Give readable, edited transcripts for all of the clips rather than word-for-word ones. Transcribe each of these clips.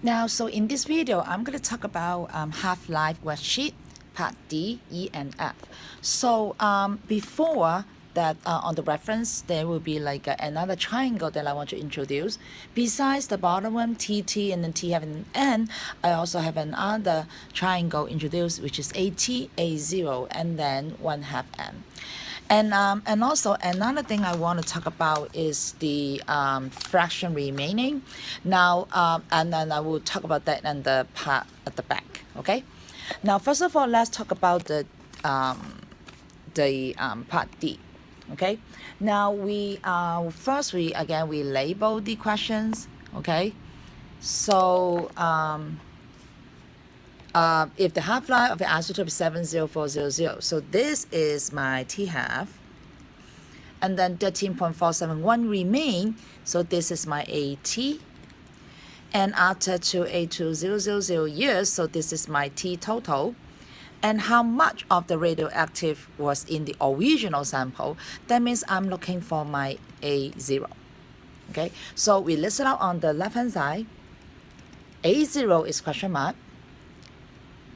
Now, so in this video, I'm going to talk about half-life worksheet, part D, E, and F. So before that, on the reference, there will be like another triangle that I want to introduce. Besides the bottom one, TT, and then T have an N, I also have another triangle introduced, which is AT, A0, and then 1/2 N. And also another thing I want to talk about is the fraction remaining. Now, and then I will talk about that in the part at the back. Okay. Now, first of all, let's talk about the part D. Okay. Now we first we label the questions. Okay. So if the half-life of the isotope is 70400, so this is my T half, and then 13.471 remain, so this is my AT, and after 282,000 years, so this is my T total, and how much of the radioactive was in the original sample. That means I'm looking for my A0. Okay, so we list it out on the left-hand side. A0 is question mark.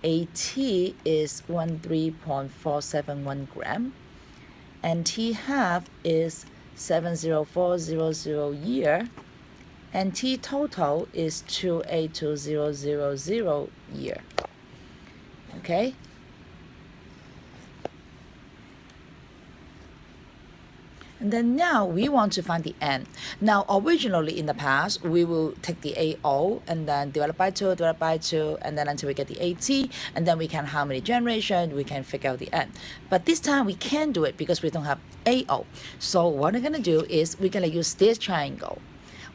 AT is 13.471 gram, and T half is 70400 year, and T total is 282,000 year. Okay. And then now we want to find the N. Now, originally in the past, we will take the AO and then divide by 2, and then until we get the AT, and then we can how many generations, we can figure out the N. But this time we can't do it because we don't have AO. So what we're going to do is we're going to use this triangle.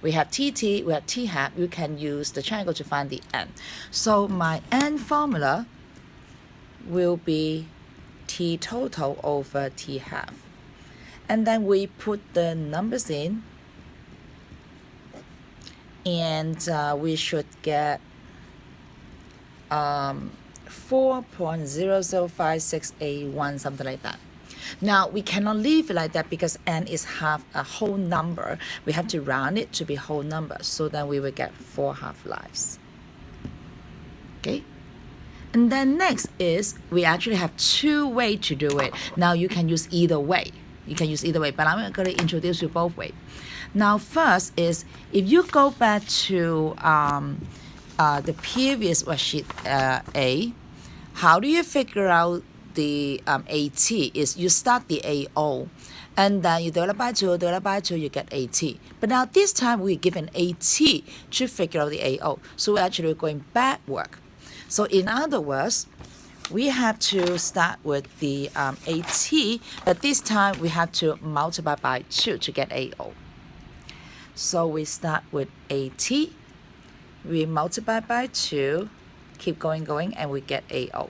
We have TT, we have T half, we can use the triangle to find the N. So my N formula will be T total over T half. And then we put the numbers in, and we should get 4.00568, something like that. Now, we cannot leave it like that because N is half a whole number. We have to round it to be whole number. So then we will get 4 half-lives. Okay? And then next is we actually have 2 ways to do it. Now, you can use either way. You can use either way, but I'm going to introduce you both ways. Now, first is if you go back to the previous worksheet A, how do you figure out the AT? Is you start the AO, and then you divide by 2, you get AT. But now this time we give an AT to figure out the AO. So we're actually going backward. So in other words, we have to start with the AT, but this time we have to multiply by 2 to get AO. So we start with AT, we multiply by 2, keep going, and we get AO.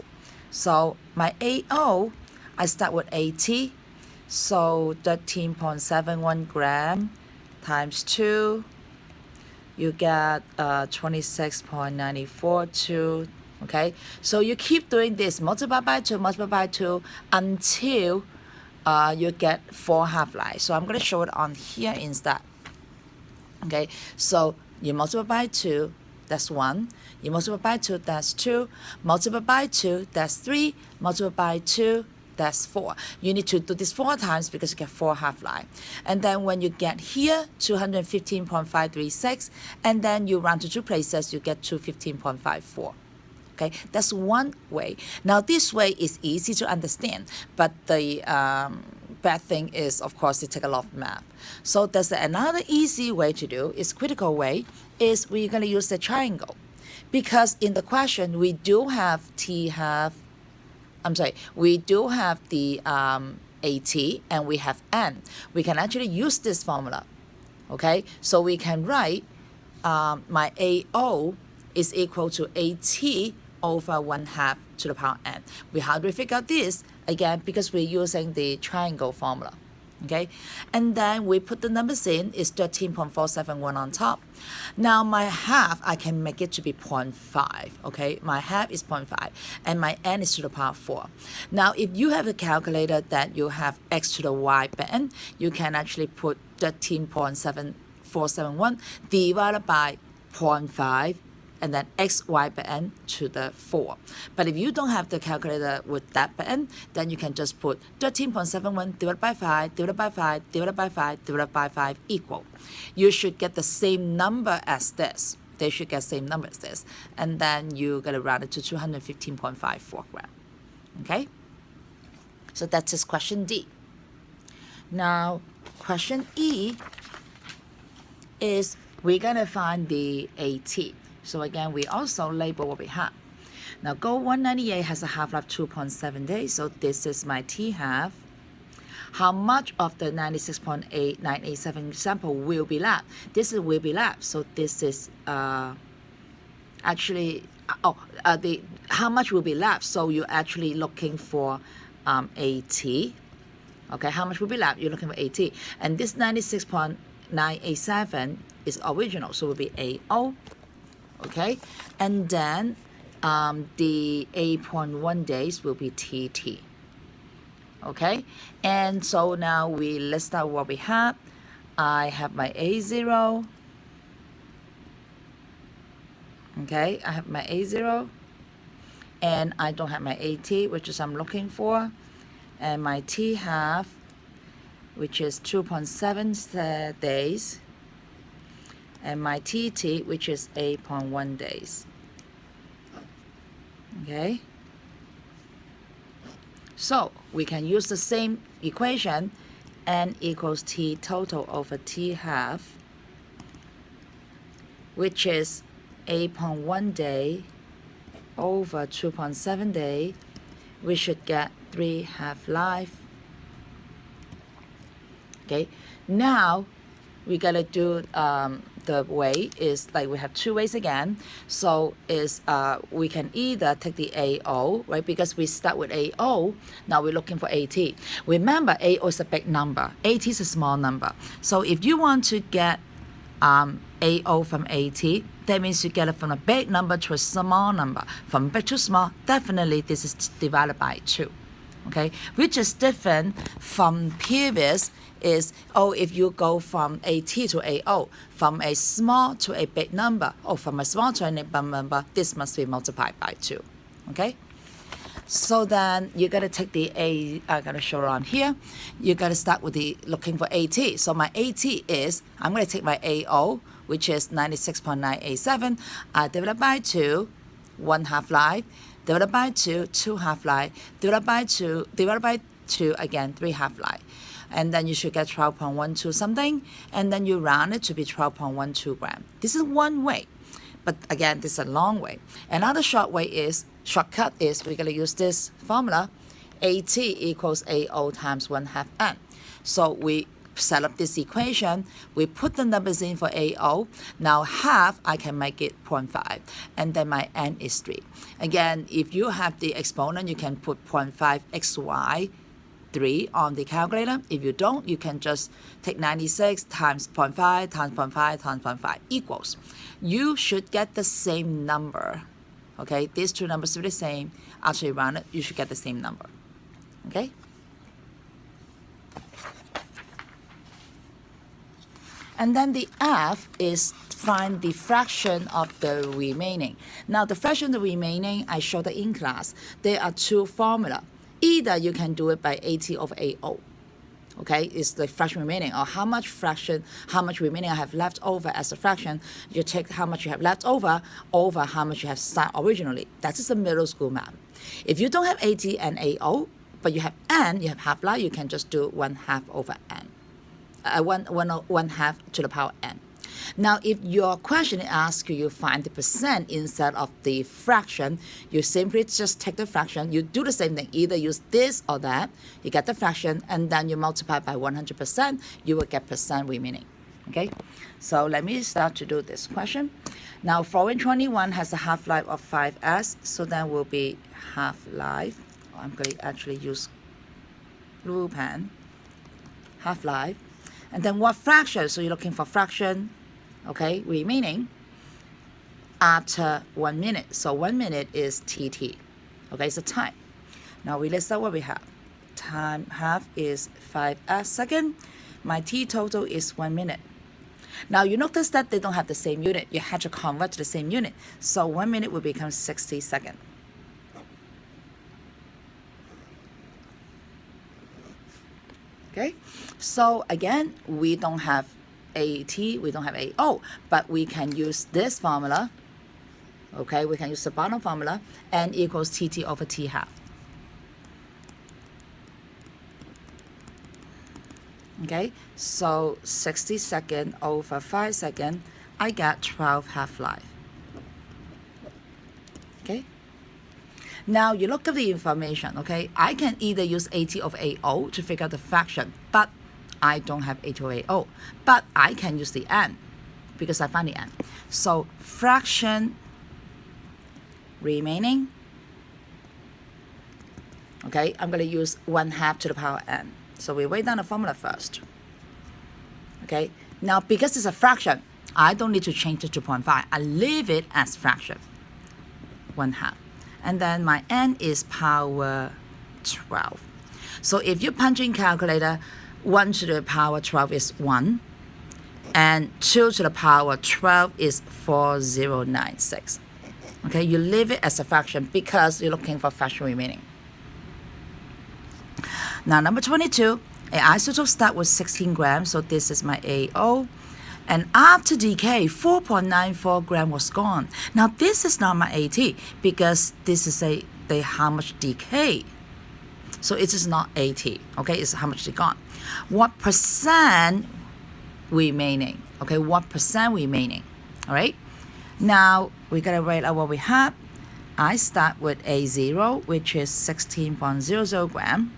So my AO, I start with AT, so 13.71 gram times 2, you get 26.942. Okay, so you keep doing this, multiply by 2, until you get 4 half-lives. So I'm going to show it on here instead. Okay, so you multiply by 2, that's 1. You multiply by 2, that's 2. Multiply by 2, that's 3. Multiply by 2, that's 4. You need to do this 4 times because you get 4 half-life. And then when you get here, 215.536, and then you round to 2 places, you get 215.54. Okay, that's one way. Now, this way is easy to understand, but the bad thing is, of course, it takes a lot of math. So there's another easy way to do, is critical way, is we're going to use the triangle. Because in the question, we do have we do have the AT, and we have N. We can actually use this formula. Okay, so we can write my AO is equal to AT over 1/2 to the power N. How do we figure out this? Again, because we're using the triangle formula. Okay, and then we put the numbers in, is 13.471 on top. Now my half, I can make it to be 0.5. Okay, my half is 0.5, and my N is to the power 4. Now, if you have a calculator that you have X to the Y band, you can actually put 13.7471 divided by 0.5 and then x, y button to the 4. But if you don't have the calculator with that button, then you can just put 13.71 divided by 5, divided by 5, divided by 5, divided by 5 equal. You should get the same number as this. They should get same number as this. And then you're going to round it to 215.54 grams. Okay? So that is question D. Now, question E is we're going to find the AT. So again, we also label what we have. Now, gold 198 has a half-life 2.7 days. So this is my T half. How much of the 96.8987 sample will be left? This is will be left. So this is actually, the how much will be left? So you're actually looking for AT. Okay, how much will be left? You're looking for AT. And this 96.987 is original, so it will be AO. Okay, and then the 8.1 days will be TT. Okay, and so now we list out what we have. I have my A0. Okay, I have my A0, and I don't have my AT, which is I'm looking for, and my T half, which is 2.7 days, and my TT, which is 8.1 days. Okay, so we can use the same equation, N equals T total over T half, which is 8.1 day over 2.7 day. We should get 3 half-life. Okay, now we gotta do the way is like we have two ways again. So is we can either take the AO, right? Because we start with AO, now we're looking for AT. Remember, AO is a big number, AT is a small number. So if you want to get AO from AT, that means you get it from a big number to a small number. From big to small, definitely this is divided by 2. Okay, which is different from previous is, if you go from AT to AO, from a small to a big number, from a small to a big number, this must be multiplied by 2. Okay, so then you got to take the I got to show it on here. You got to start with the looking for AT. So my AT is, I'm going to take my AO, which is 96.987, divided by 2, 1 half-life, divided by 2, 2 half-life, divided by 2, again, 3 half-life. And then you should get 12.12 something, and then you round it to be 12.12 grams. This is one way, but again, this is a long way. Another shortcut is we're going to use this formula, AT equals AO times 1/2 N. So we set up this equation, we put the numbers in for AO. Now half, I can make it 0.5, and then my N is 3. Again, if you have the exponent, you can put 0.5 XY 3 on the calculator. If you don't, you can just take 96 times 0.5 times 0.5 times 0.5 equals. You should get the same number. Okay, these two numbers are the same. After you round it, you should get the same number. Okay. And then the F is find the fraction of the remaining. Now the fraction of the remaining, I showed it in class. There are two formulas. Either you can do it by AT over AO. Okay, it's the fraction remaining, or how much remaining I have left over as a fraction. You take how much you have left over how much you have started originally. That is a middle school math. If you don't have AT and AO, but you have N, you have half-life, you can just do 1/2 over N. 1/2 to the power N. Now, if your question asks you find the percent instead of the fraction, you simply just take the fraction. You do the same thing. Either use this or that. You get the fraction, and then you multiply by 100%. You will get percent remaining. Okay? So let me start to do this question. Now, 421 has a half-life of 5s, so then will be half-life. I'm going to actually use blue pen. Half-life. And then what fraction? So you're looking for fraction, okay, remaining after 1 minute. So 1 minute is TT. Okay, it's a time. Now we list out what we have. Time half is 5 second. My T total is 1 minute. Now you notice that they don't have the same unit. You have to convert to the same unit. So 1 minute will become 60 seconds. Okay, so again, we don't have AT, we don't have AO, but we can use this formula. Okay, we can use the bottom formula, N equals TT over T half. Okay, so 60 seconds over 5 seconds, I get 12 half-life. Okay, now you look at the information. Okay, I can either use AT over AO to figure out the fraction, but I don't have AT over AO. But I can use the N because I find the N. So fraction remaining. Okay, I'm going to use 1/2 to the power N. So we write down the formula first. Okay, now because it's a fraction, I don't need to change it to 0.5. I leave it as fraction, 1/2. And then my N is power 12. So if you punch in calculator, 1 to the power 12 is 1, and 2 to the power 12 is 4096. Okay, you leave it as a fraction because you're looking for fraction remaining. Now number 22, an isotope start with 16 grams, so this is my AO. And after decay, 4.94 grams was gone. Now this is not my AT because this is the how much decay. So it is not AT, okay, it's how much they gone. What percent remaining? Okay, what percent remaining? All right, now we gotta write out what we have. I start with A0, which is 16.00 gram.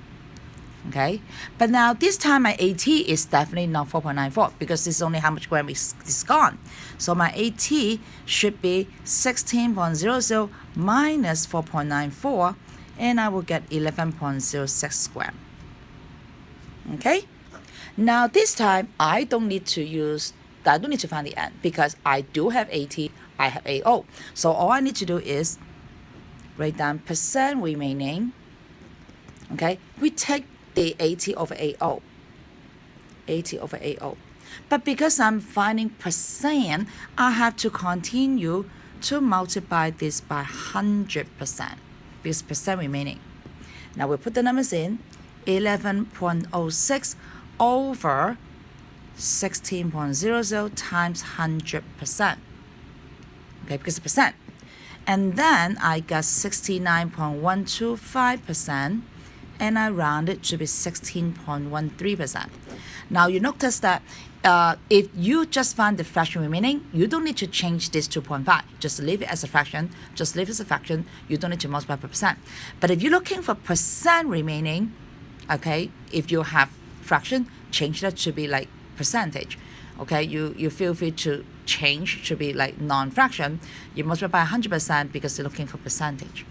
Okay, but now this time my AT is definitely not 4.94 because this is only how much gram is gone. So my AT should be 16.00 minus 4.94, and I will get 11.06 gram. Okay, now this time I don't need to find the N because I do have AT, I have AO. So all I need to do is write down percent remaining. Okay, we take the AT over AO. AT over AO. But because I'm finding percent, I have to continue to multiply this by 100% because percent remaining. Now we put the numbers in, 11.06 over 16.00 times 100%. Okay, because of percent. And then I got 69.125%. And I round it to be 16.13%. Now you notice that if you just find the fraction remaining, you don't need to change this to 0.5. Just leave it as a fraction. Just leave it as a fraction. You don't need to multiply by percent. But if you're looking for percent remaining, okay, if you have fraction, change that to be like percentage. Okay, you feel free to change to be like non-fraction. You multiply by 100% because you're looking for percentage.